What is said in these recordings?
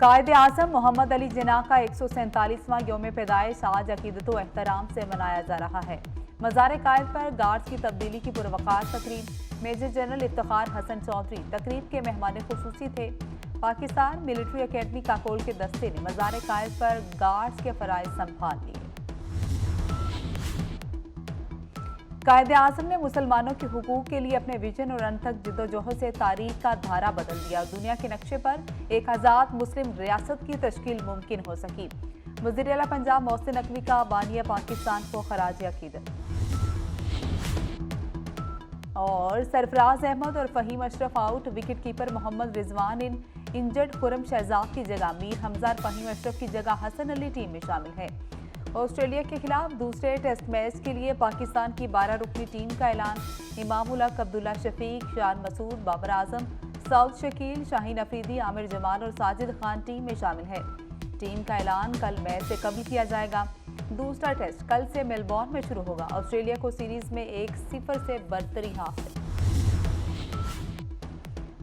कायद-ए-आज़म मोहम्मद अली जिन्ना का 147वां यौम पैदाइश आज अकीदतो एहतराम से मनाया जा रहा है। मज़ार कायद पर गार्ड्स की तब्दीली की पुरवकार तकरीब। मेजर जनरल इफ्तिखार हसन चौधरी तकरीब के मेहमान खुसूसी थे। पाकिस्तान मिलिट्री अकेडमी काकोल के दस्ते ने मज़ार कायद पर गार्ड्स के फ़राइज़ संभाल लिए। कायद-ए-आज़म ने मुसलमानों के हुकूक के लिए अपने विजन और अनथक जिद्दोजहद से तारीख का धारा बदल दिया। दुनिया के नक्शे पर एक आज़ाद मुस्लिम रियासत की तश्कील मुमकिन हो सकी। वज़ीर-ए-आला पंजाब मोहसिन नकवी का बानिया पाकिस्तान को खराज अकीदत। और सरफराज अहमद और Faheem Ashraf out. Wicket keeper Mohammad Rizwan injured. Khurram Shahzad की जगह मीर हमजा और फ़हीम अशरफ की जगह हसन अली टीम में शामिल है। ऑस्ट्रेलिया के खिलाफ दूसरे टेस्ट मैच के लिए पाकिस्तान की 12 रुकनी टीम का ऐलान। इमामुल हक, अब्दुल्ला शफीक, शान मसूद, बाबर आजम, सऊद शकील, शाहीन अफरीदी, आमिर जमाल और साजिद खान टीम में शामिल है। टीम का ऐलान कल मैच से कबल किया जाएगा। दूसरा टेस्ट कल से मेलबॉर्न में शुरू होगा। ऑस्ट्रेलिया को सीरीज में 1-0 से बरतरी हासिल।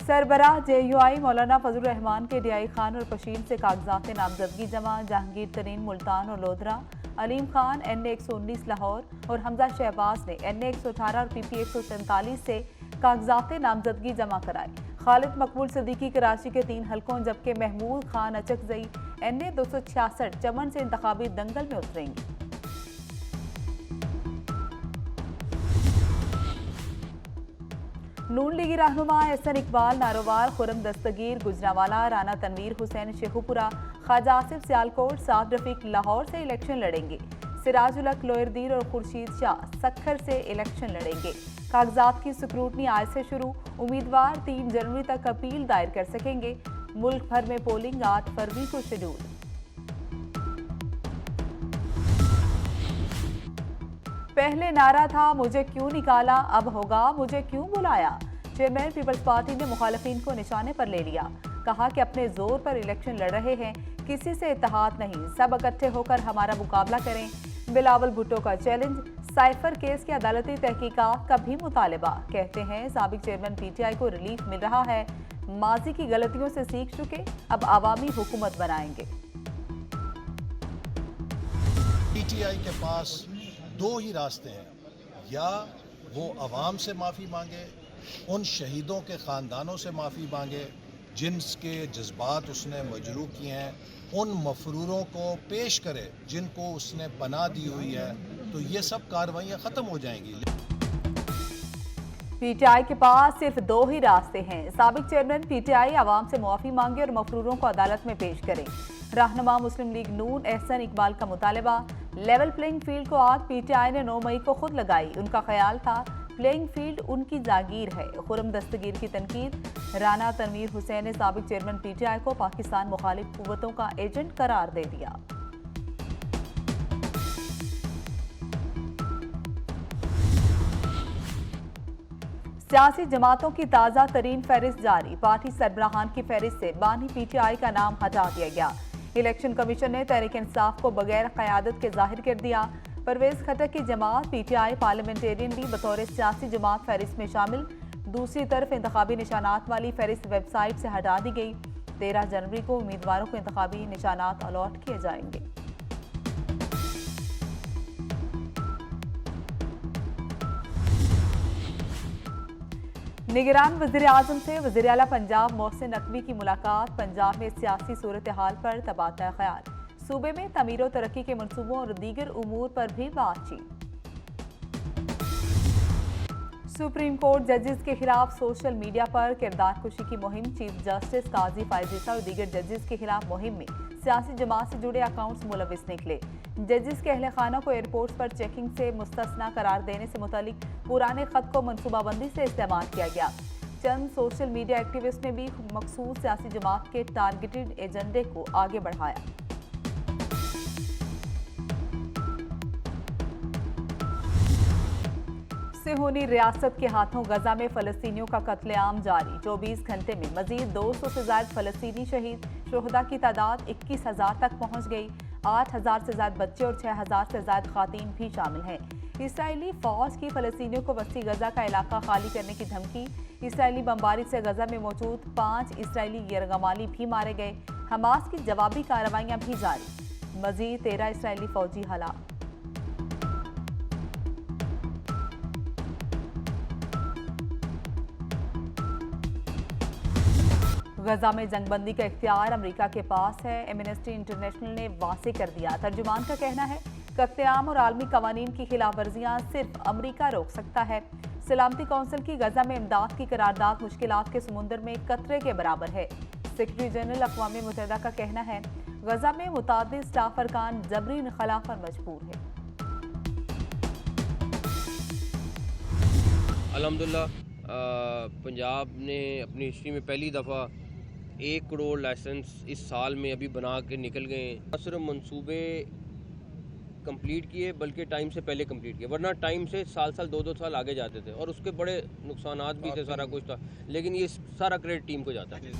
सरबराह JUI मौलाना फजल रहमान के DI खान और पशीन से कागजात नामजदगी जमा। जहांगीर तरीन मुल्तान और लोधरा, अलीम खान NA 119 लाहौर और हमजा शहबाज ने NA 118 और PP 147 से कागजात नामजदगी जमा कराए। खालिद मकबूल सिद्दीकी कराची के 3 हलकों, जबकि महमूद खान अचकजई NA 266 चमन से इंतखाबी दंगल में उतरेंगे। नून लीगी रहनुमा एहसन इकबाल नारोवाल, खुरम दस्तगीर गुजरावाला, राना तनवीर हुसैन शेखुपुरा, ख्वाजा आसिफ सियालकोट, साद रफीक लाहौर से इलेक्शन लड़ेंगे। सिराजुल हक लोयरदीर और खुर्शीद शाह सक्खर से इलेक्शन लड़ेंगे। कागजात की स्क्रूटनी आज से शुरू। उम्मीदवार 3 जनवरी तक अपील दायर कर सकेंगे। मुल्क भर में पोलिंग 8 फरवरी को शेड्यूल। पहले नारा था मुझे क्यों निकाला, अब होगा मुझे क्यों बुलाया। चेयरमैन पीपल्स पार्टी ने मुखालिफिन को निशाने पर ले लिया। कहा कि अपने जोर पर इलेक्शन लड़ रहे हैं, किसी से इत्तेहाद नहीं, सब इकट्ठे होकर हमारा मुकाबला करें। बिलावल भुट्टो का चैलेंज। साइफर केस की अदालती तहकीकात का भी मुतालबा। कहते हैं साबिक चेयरमैन PTI को रिलीफ मिल रहा है। माजी की गलतियों से सीख चुके, अब आवामी हुकूमत बनाएंगे। PTI के पास 2 ही रास्ते हैं, या वो अवाम से माफ़ी मांगे, उन शहीदों के ख़ानदानों से माफ़ी मांगे जिनके जज्बात उसने मजरूह किए हैं, उन मफरूरों को पेश करे जिनको उसने पनाह दी हुई है, तो ये सब कार्रवाइयाँ ख़त्म हो जाएंगी। PTI के पास सिर्फ 2 ही रास्ते हैं। साबिक चेयरमैन PTI आवाम से मुआफ़ी मांगे और मफरूरों को अदालत में पेश करें। रहनुमा मुस्लिम लीग नून एहसन इकबाल का मुतालबा। लेवल प्लेइंग फील्ड को आग PTI ने 9 मई को खुद लगाई। उनका ख्याल था प्लेइंग फील्ड उनकी जागीर है। खुरम दस्तगीर की तनकीद। राना तनवीर हुसैन ने साबिक चेयरमैन PTI को पाकिस्तान मुखालिफ कुव्वतों का एजेंट करार दे दिया। सियासी जमातों की ताज़ा तरीन फहरिस्त जारी। पार्टी सरबराहान की फहरिस्त से बानी PTI का नाम हटा दिया गया। इलेक्शन कमीशन ने तहरीक इंसाफ को बगैर क़यादत के जाहिर कर दिया। परवेज खटक की जमात PTI पार्लियामेंटेरियन भी बतौर सियासी जमात फहरिस्त में शामिल। दूसरी तरफ इंतखाबी निशानात वाली फहरिस्त वेबसाइट से हटा दी गई। 13 जनवरी को उम्मीदवारों को इंतखाबी निशानात अलॉट किए जाएंगे। निगरान वज़ीर-ए-आज़म से वज़ीर-ए-आला पंजाब मोहसिन नकवी की मुलाकात। पंजाब में सियासी सूरत हाल पर तबादला ख्याल। सूबे में तमीर व तरक्की के मनसूबों और दीगर उमूर पर भी बातचीत। सुप्रीम कोर्ट जजेस के खिलाफ सोशल मीडिया पर किरदार कुशी की मुहिम। चीफ जस्टिस काजी फायजीसा और दीगर जजेस के खिलाफ मुहिम में सियासी जमात से जुड़े अकाउंट्स मुलविस निकले। जजेस के अहले खाना को एयरपोर्ट पर चेकिंग से मुस्तस्ना करार देने से मुतालिक पुराने खत को मनसूबाबंदी से इस्तेमाल किया गया। चंद सोशल मीडिया एक्टिविस्ट ने भी मखसूस सियासी जमात के टारगेटेड एजेंडे को आगे बढ़ाया। सिहोनी रियासत के हाथों गजा में फलस्तीनियों का कत्लेआम जारी। 24 घंटे में मजीद 200 से ज्यादा फलस्तीनी शहीद। शुहदा की तादाद 21,000 तक पहुंच गई। 8,000 से ज्यादा बच्चे और 6,000 से ज्यादा खातीन भी शामिल हैं। इसराइली फौज की फलस्तीनियों को वस्ती गजा का इलाका खाली करने की धमकी। इसराइली बमबारी से गजा में मौजूद 5 इसराइली यरगमाली भी मारे गए। हमास की जवाबी कार्रवाइयां भी जारी। मजीद 13 इसराइली फौजी हलाक। गजा में जंगबंदी का इख्तियार अमेरिका के पास है। एमनेस्टी इंटरनेशनल ने वाज़ेह कर दिया। तर्जुमान का कहना है कत्लेआम और आलमी कवानीन की खिलाफ वर्जियां सिर्फ अमेरिका रोक सकता है। सलामती कौंसिल की गजा में इमदाद की करारदाद मुश्किलात के समुंदर में कतरे के बराबर है। सेक्रेटरी जनरल अक़वाम मुत्तहिदा का कहना है गजा में मुतादिद स्टाफ अरकान जबरी इनखला पर मजबूर है। अल्हम्दुलिल्लाह पंजाब ने अपनी हिस्ट्री में पहली दफ़ा 1 करोड़ लाइसेंस इस साल में अभी बना के निकल गए। न सिर्फ मंसूबे कंप्लीट किए बल्कि टाइम से पहले कंप्लीट किए, वरना टाइम से साल 2-2 साल आगे जाते थे और उसके बड़े नुकसानात भी थे, सारा कुछ था, लेकिन ये सारा क्रेडिट टीम को जाता है।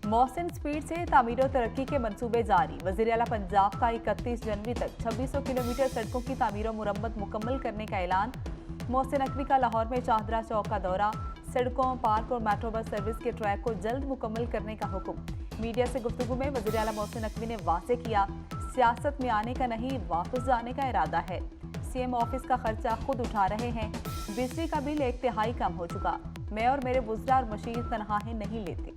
मोहसिन स्पीड से तामीर और तरक्की के मंसूबे जारी। वज़ीर आला पंजाब का 31 जनवरी तक 2600 किलोमीटर सड़कों की तामीर और मुरम्मत मुकम्मल करने का ऐलान। मोहसिन नकवी का लाहौर में शाहदरा चौक का दौरा। सड़कों, पार्क और मेट्रो बस सर्विस के ट्रैक को जल्द मुकम्मल करने का हुक्म। मीडिया से गुफ्तगू में वज़ीर आला मोहसिन नकवी ने वाज़ेह किया सियासत में आने का नहीं, वापस जाने का इरादा है। सीएम ऑफिस का खर्चा खुद उठा रहे हैं। बिजली का बिल 1/3 कम हो चुका। मैं और मेरे बुज़रा और मशीर तनख्वाहें नहीं लेते।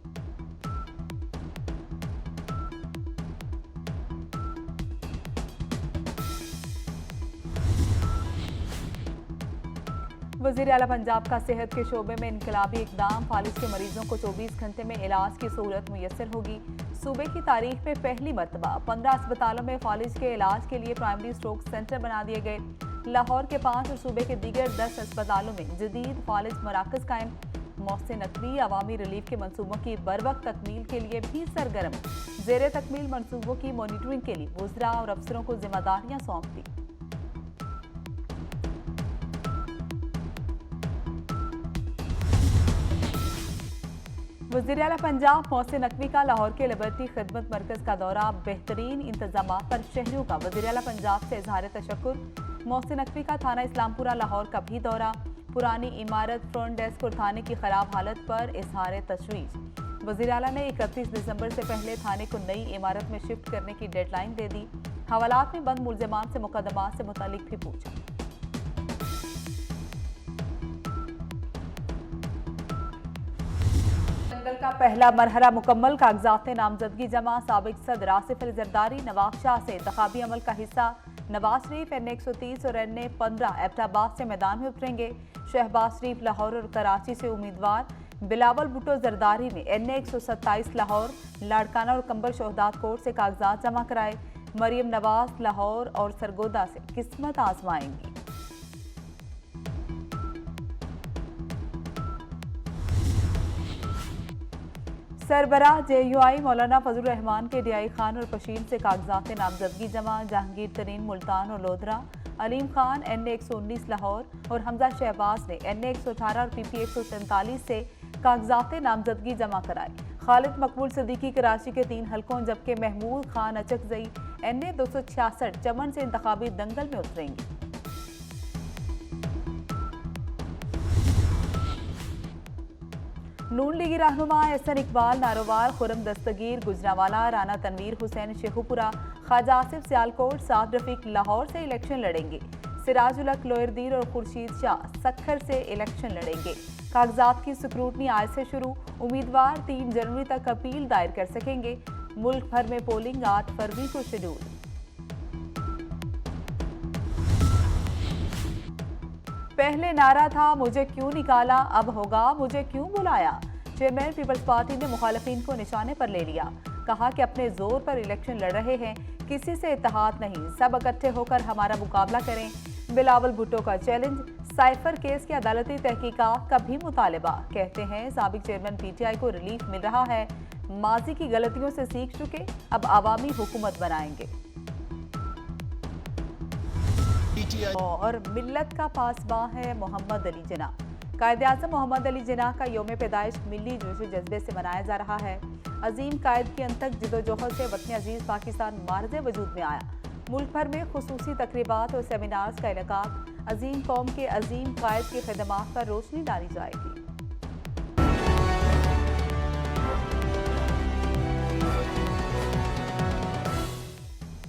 वज़ीर आला पंजाब का सेहत के शोबे में इनकलाबी इकदाम। फालिज के मरीजों को 24 घंटे में इलाज की सहूलत मुयस्सर होगी। सूबे की तारीख में पहली मरतबा 15 अस्पतालों में फालिज के इलाज के लिए प्राइमरी स्ट्रोक सेंटर बना दिए गए। लाहौर के 5 और सूबे के दीगर 10 अस्पतालों में जदीद फालिज मराकज कायम। मोहसिन नकवी अवामी रिलीफ के मनसूबों की बरवक्त तकमील के लिए भी सरगर्म। ज़ेरे तकमील मनसूबों की मॉनिटरिंग के लिए वुज़रा और अफसरों को जिम्मेदारियां सौंप दी। वज़ीर आला पंजाब मोहसिन नकवी का लाहौर के लिबर्टी खिदमत मरकज़ का दौरा। बेहतरीन इंतजामात पर शहरियों का वज़ीर आला पंजाब से इजहार तशक्कुर। मोहसिन नकवी का थाना इस्लामपुरा लाहौर का भी दौरा। पुरानी इमारत, फ्रंट डेस्क और थाने की खराब हालत पर इजहार तशवीश। वज़ीर आला ने 31 दिसंबर से पहले थाने को नई इमारत में शिफ्ट करने की डेडलाइन दे दी। हवालात में बंद मुलजमान से मुकदमात से मुतालिक भी पूछा। दंगल का पहला मरहला मुकम्मल। कागजात नामजदगी जमा। साबिक सदर आसिफ अली जरदारी नवाब शाह से इंतखाबी अमल का हिस्सा। नवाज शरीफ NA-130 और NA-15 एबटाबाद से मैदान में उतरेंगे। शहबाज शरीफ लाहौर और कराची से उम्मीदवार। बिलावल भुट्टो जरदारी ने NA-127 लाहौर, लाड़काना और कंबल शोहदाद कोर्ट से कागजात जमा कराए। मरियम नवाज लाहौर और सरगोदा से किस्मत आजमाएंगी। सरबराह JUI मौलाना फजल रहमान के DI खान और पशीन से कागजात नामजदगी जमा। जहांगीर तरीन मुल्तान और लोधरा, अलीम खान NA-119 लाहौर और हमजा शहबाज ने NA-118 और PP 147 से कागजात नामजदगी जमा कराए। खालिद मकबूल सिद्दीकी कराची के 3 हलकों जबकि महमूद खान अचकजई NA-266 चमन से इंतखाबी दंगल में उतरेंगे। नून लीगी रहनुमा एहसन इकबाल नारोवाल, खुरम दस्तगीर गुजरावाला, राना तनवीर हुसैन शेखुपुरा, ख्वाजा आसिफ सियालकोट, साद रफीक लाहौर से इलेक्शन लड़ेंगे। सिराजुल हक लोयरदीर और खुर्शीद शाह सक्खर से इलेक्शन लड़ेंगे। कागजात की स्क्रूटनी आज से शुरू। उम्मीदवार 3 जनवरी तक अपील दायर कर सकेंगे। मुल्क भर में पोलिंग 8 फरवरी को शेड्यूल। पहले नारा था मुझे क्यों निकाला, अब होगा मुझे क्यों बुलाया। चेयरमैन पीपल्स पार्टी ने मुखालिफिन को निशाने पर ले लिया। कहा कि अपने जोर पर इलेक्शन लड़ रहे हैं, किसी से इत्तेहाद नहीं, सब इकट्ठे होकर हमारा मुकाबला करें। बिलावल भुट्टो का चैलेंज। साइफर केस की अदालती तहकीकात का भी मुतालबा। कहते हैं साबिक चेयरमैन PTI को रिलीफ मिल रहा है। माजी की गलतियों से सीख चुके, अब आवामी हुकूमत बनाएंगे। और मिल्लत का पासबां है मोहम्मद अली जिन्ना। कायद आज़म मोहम्मद अली जिन्ना का यौम पैदाइश मिली जोश जज्बे से मनाया जा रहा है। अजीम कायद की अनथक जिदोजहद से वतन अजीज पाकिस्तान मार्ज वजूद में आया। मुल्क भर में खुसूसी तकरीबात और सेमिनार्स का इनेकाद। अजीम कौम के अजीम कायद की खदमात पर रोशनी डाली जाएगी।